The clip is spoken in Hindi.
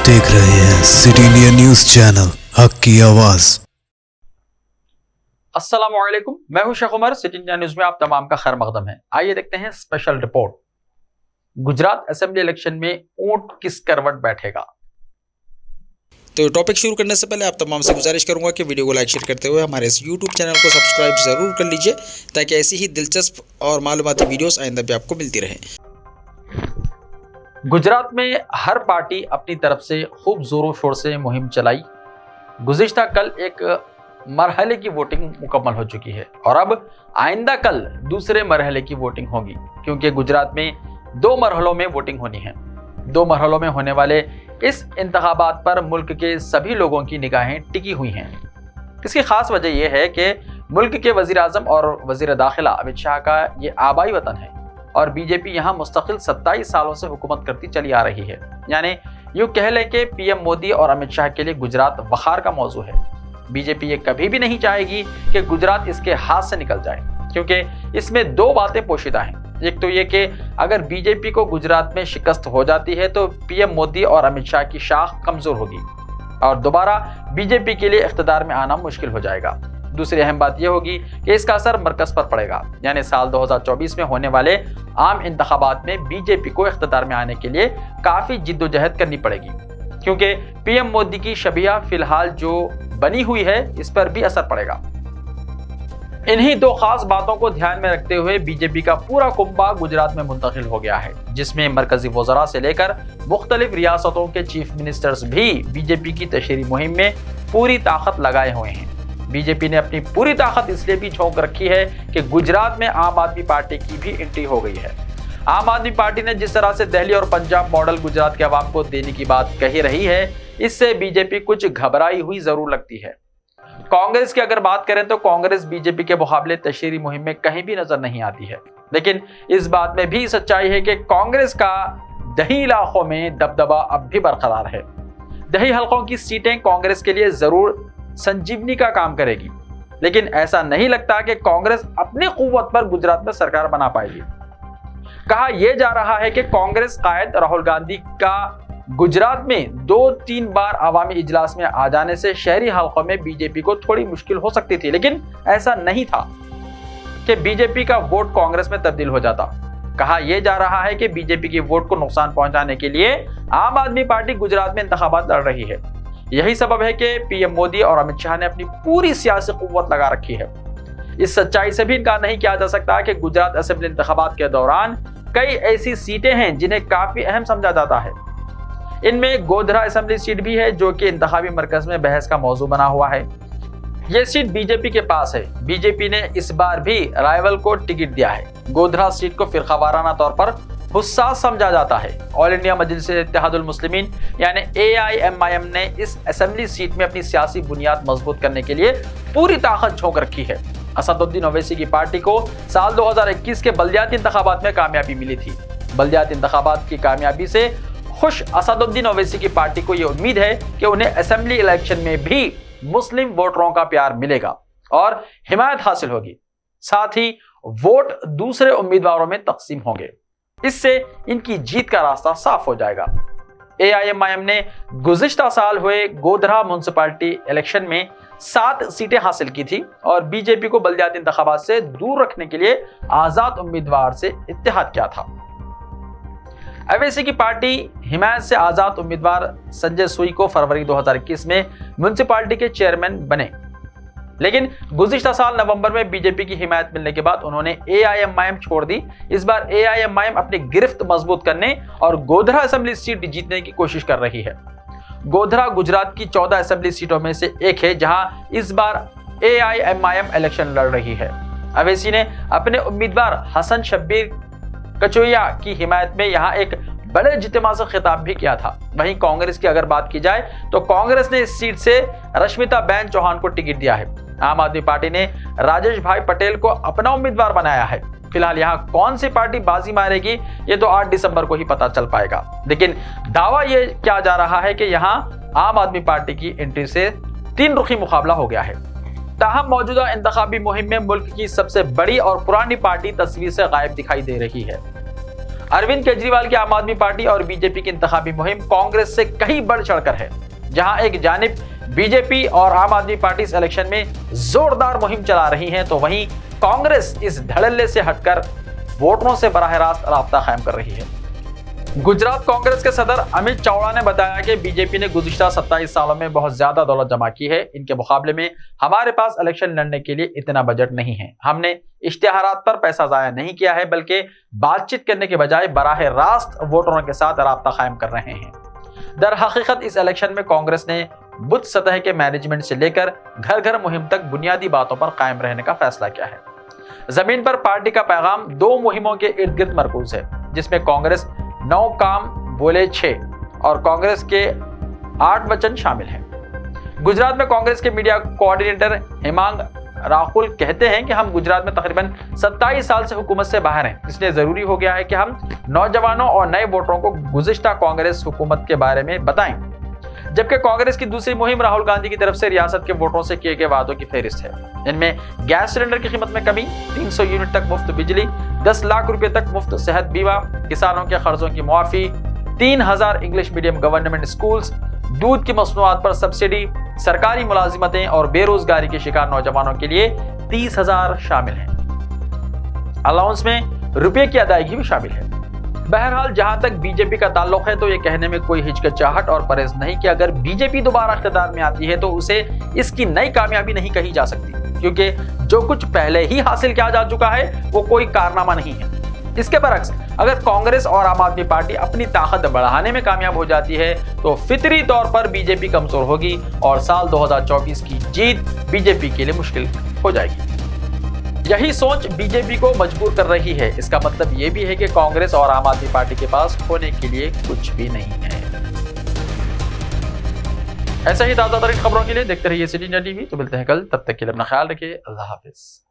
देख रहे हैं सिटी इंडिया न्यूज चैनल, हक की आवाज। अस्सलामुअलैकुम, मैं हूं Sheikh Umar. City India News में आप तमाम का खैर मकदम है। आइए देखते हैं special report. Gujarat assembly election में ऊंट किस करवट बैठेगा। तो टॉपिक शुरू करने से पहले आप तमाम से गुजारिश करूंगा कि वीडियो को लाइक शेयर करते हुए हमारे इस यूट्यूब चैनल को सब्सक्राइब ज़रूर कर लीजिए, ताकि ऐसी ही दिलचस्प और मालूमाती वीडियोस आइंदा भी आपको मिलती रहें। गुजरात में हर पार्टी अपनी तरफ से खूब जोरों शोर से मुहिम चलाई। गुज़िश्ता कल एक मरहले की वोटिंग मुकम्मल हो चुकी है और अब आइंदा कल दूसरे मरहले की वोटिंग होगी, क्योंकि गुजरात में 2 मरहलों में वोटिंग होनी है। 2 मरहलों में होने वाले इस इंतखाबात पर मुल्क के सभी लोगों की निगाहें टिकी हुई हैं। इसकी खास वजह यह है कि मुल्क के वज़ीर आज़म और वज़ीर दाखिला अमित शाह का ये आबाई वतन है और बीजेपी यहाँ मुस्तकिल 27 सालों से हुकूमत करती चली आ रही है। यानी यूँ कह लें कि पीएम मोदी और अमित शाह के लिए गुजरात वखार का मौजू है। बीजेपी ये कभी भी नहीं चाहेगी कि गुजरात इसके हाथ से निकल जाए, क्योंकि इसमें 2 बातें पोशीदा हैं। एक तो ये कि अगर बीजेपी को गुजरात में शिकस्त हो जाती है तो पीएम मोदी और अमित शाह की शाख कमजोर होगी और दोबारा बीजेपी के लिए इख्तिदार में आना मुश्किल हो जाएगा। दूसरी अहम बात यह होगी कि इसका असर मरकज पर पड़ेगा, यानी साल 2024 में होने वाले आम इंतखाबात में बीजेपी को इख्तिदार में आने के लिए काफ़ी जिद्दोजहद करनी पड़ेगी, क्योंकि पीएम मोदी की शबिया फिलहाल जो बनी हुई है इस पर भी असर पड़ेगा। इन्हीं 2 खास बातों को ध्यान में रखते हुए बीजेपी का पूरा कुंबा गुजरात में मुंतकिल हो गया है, जिसमें मरकजी वज़रा से लेकर मुख्तलिफ रियासतों के चीफ मिनिस्टर्स भी बीजेपी की तशहीरी मुहिम में पूरी ताकत लगाए हुए हैं। बीजेपी ने अपनी पूरी ताकत इसलिए भी झोंक रखी है कि गुजरात में आम आदमी पार्टी की भी एंट्री हो गई है। आम आदमी पार्टी ने जिस तरह से दिल्ली और पंजाब मॉडल गुजरात के अवाम को देने की बात कही रही है, इससे बीजेपी कुछ घबराई हुई जरूर लगती है। कांग्रेस की अगर बात करें तो कांग्रेस बीजेपी के मुकाबले तशहीरी मुहिम में कहीं भी नजर नहीं आती है, लेकिन इस बात में भी सच्चाई है कि कांग्रेस का दही इलाकों में दबदबा अब भी बरकरार है। दही हलकों की सीटें कांग्रेस के लिए जरूर संजीवनी का काम करेगी, लेकिन ऐसा नहीं लगता कि कांग्रेस अपनी कुव्वत पर गुजरात में सरकार बना पाएगी। कहा यह जा रहा है कि कांग्रेस कायद राहुल गांधी का गुजरात में 2-3 बार अवामी इजलास में आ जाने से शहरी हलकों में बीजेपी को थोड़ी मुश्किल हो सकती थी, लेकिन ऐसा नहीं था कि बीजेपी का वोट कांग्रेस में तब्दील हो जाता। कहा यह जा रहा है कि बीजेपी की वोट को नुकसान पहुंचाने के लिए आम आदमी पार्टी गुजरात में इंतखाबात लड़ रही है। यही सबब है कि पीएम मोदी और अमित शाह ने अपनी पूरी सियासी कुव्वत लगा रखी है। इस सच्चाई से भी इनकार नहीं किया जा सकता कि गुजरात असेंबली इंतखाबात के दौरान कई ऐसी सीटें हैं जिन्हें काफी अहम समझा जाता है। इनमें गोधरा असेंबली सीट भी है, जो कि इंतखाबी मरकज में बहस का मौजू बना हुआ है। यह सीट बीजेपी के पास है। बीजेपी ने इस बार भी राइवल को टिकट दिया है। गोधरा सीट को फिरकावाराना तौर पर हुस्सास समझा जाता है। ऑल इंडिया मजलिस इत्तेहादुल मुस्लिमीन यानी AIMIM ने इस असेंबली सीट में अपनी सियासी बुनियाद मजबूत करने के लिए पूरी ताकत झोंक रखी है। असदुद्दीन ओवैसी की पार्टी को साल 2021 के बल्दियाती इंतखाबात में कामयाबी मिली थी। बल्दियाती इंतखाबात की कामयाबी से खुश असदुद्दीन ओवैसी की पार्टी को यह उम्मीद है कि उन्हें असेंबली इलेक्शन में भी मुस्लिम वोटरों का प्यार मिलेगा और हिमायत हासिल होगी। साथ ही वोट दूसरे उम्मीदवारों में तकसीम होंगे। इससे इनकी जीत का रास्ता साफ हो जाएगा। AIMIM ने गुज़िश्ता साल हुए गोधरा म्युनिसिपैलिटी इलेक्शन में 7 सीटें हासिल की थी और बीजेपी को बल्दियाती इंतखाबात से दूर रखने के लिए आजाद उम्मीदवार से इत्तेहाद किया था। ओवैसी की पार्टी हिमायत से आजाद उम्मीदवार संजय सुई को फरवरी 2021 में म्युनिसिपैलिटी के चेयरमैन बने, लेकिन गुज़िश्ता साल नवंबर में बीजेपी की हिमायत मिलने के बाद उन्होंने AIMIM छोड़ दी। इस बार AIMIM अपनी गिरफ्त मजबूत करने और गोधरा असेंबली सीट जीतने की कोशिश कर रही है। गोधरा गुजरात की 14 असेंबली सीटों में से एक है, जहां इस बार AIMIM इलेक्शन लड़ रही है। ओवैसी ने अपने उम्मीदवार हसन शब्बीर कचोया की हिमायत में यहां एक बड़े इज्तिमा से खिताब भी किया था। वहीं कांग्रेस की अगर बात की जाए तो कांग्रेस ने इस सीट से रश्मिता बेन चौहान को टिकट दिया है। आम आदमी पार्टी ने राजेश भाई पटेल को अपना उम्मीदवार बनाया है। फिलहाल यहाँ कौन सी पार्टी बाजी मारेगी ये तो 8 दिसंबर को ही पता चल पाएगा, लेकिन दावा ये किया जा रहा है कि यहाँ आम आदमी पार्टी की एंट्री से 3 रुखी मुकाबला हो गया है। ताहम मौजूदा इंतखाबी मुहिम में मुल्क की सबसे बड़ी और पुरानी पार्टी तस्वीर से गायब दिखाई दे रही है। अरविंद केजरीवाल की आम आदमी पार्टी और बीजेपी की इंतखाबी मुहिम कांग्रेस से कहीं बढ़ चढ़कर है। जहां एक जानिब बीजेपी और आम आदमी पार्टी इस इलेक्शन में जोरदार मुहिम चला रही है, तो वहीं कांग्रेस इस धड़ल्ले से हटकर वोटरों से बराह रास्त राब्ता कायम कर रही है। गुजरात कांग्रेस के सदर अमित चावड़ा ने बताया कि बीजेपी ने गुज़िश्ता 27 सालों में बहुत ज्यादा दौलत जमा की है। इनके मुकाबले में हमारे पास इलेक्शन लड़ने के लिए इतना बजट नहीं है। हमने इश्तिहारात पर पैसा जाया नहीं किया है, बल्कि बातचीत करने के बजाय बराह रास्त वोटरों के साथ राब्ता कायम कर रहे हैं। दर हकीकत इस इलेक्शन में कांग्रेस ने बूथ सतह के मैनेजमेंट से लेकर घर घर मुहिम तक बुनियादी बातों पर कायम रहने का फैसला किया है। जमीन पर पार्टी का पैगाम 2 मुहिमों के इर्द गिर्द मरकूज है, जिसमें कांग्रेस 9 काम बोले 6 और कांग्रेस के 8 वचन शामिल हैं। गुजरात में कांग्रेस के मीडिया कोऑर्डिनेटर हेमांग राहुल कहते हैं कि हम गुजरात में तकरीबन 27 साल से हुकूमत से बाहर हैं, इसलिए जरूरी हो गया है कि हम नौजवानों और नए वोटरों को गुज़िश्ता कांग्रेस हुकूमत के बारे में बताएं। जबकि कांग्रेस की दूसरी मुहिम राहुल गांधी की तरफ से रियासत के वोटरों से किए गए वादों की फहरिस्त है। इनमें गैस सिलेंडर की कीमत में कमी, 300 यूनिट तक मुफ्त बिजली, 10 लाख रुपए तक मुफ्त सेहत बीमा, किसानों के कर्जों की मुआफी, 3000 इंग्लिश मीडियम गवर्नमेंट स्कूल्स, दूध की मसनूआत पर सब्सिडी, सरकारी मुलाजिमतें और बेरोजगारी के शिकार नौजवानों के लिए 30,000 शामिल हैं। अलाउंस में रुपये की अदायगी भी शामिल है। बहरहाल जहां तक बीजेपी का ताल्लुक है, तो ये कहने में कोई हिचकिचाहट और परहेज नहीं कि अगर बीजेपी दोबारा इख्तियार में आती है तो उसे इसकी नई कामयाबी नहीं कही जा सकती, क्योंकि जो कुछ पहले ही हासिल किया जा चुका है वो कोई कारनामा नहीं है। इसके बरक्स अगर कांग्रेस और आम आदमी पार्टी अपनी ताकत बढ़ाने में कामयाब हो जाती है तो फितरी तौर पर बीजेपी कमजोर होगी और साल 2024 की जीत बीजेपी के लिए मुश्किल हो जाएगी। यही सोच बीजेपी को मजबूर कर रही है। इसका मतलब ये भी है कि कांग्रेस और आम आदमी पार्टी के पास खोने के लिए कुछ भी नहीं है। ऐसा ही ताजा तरीन खबरों के लिए देखते रहिए सिटी इंडिया टीवी। तो मिलते हैं कल, तब तक के लिए अपना ख्याल रखिए। अल्लाह हाफिज।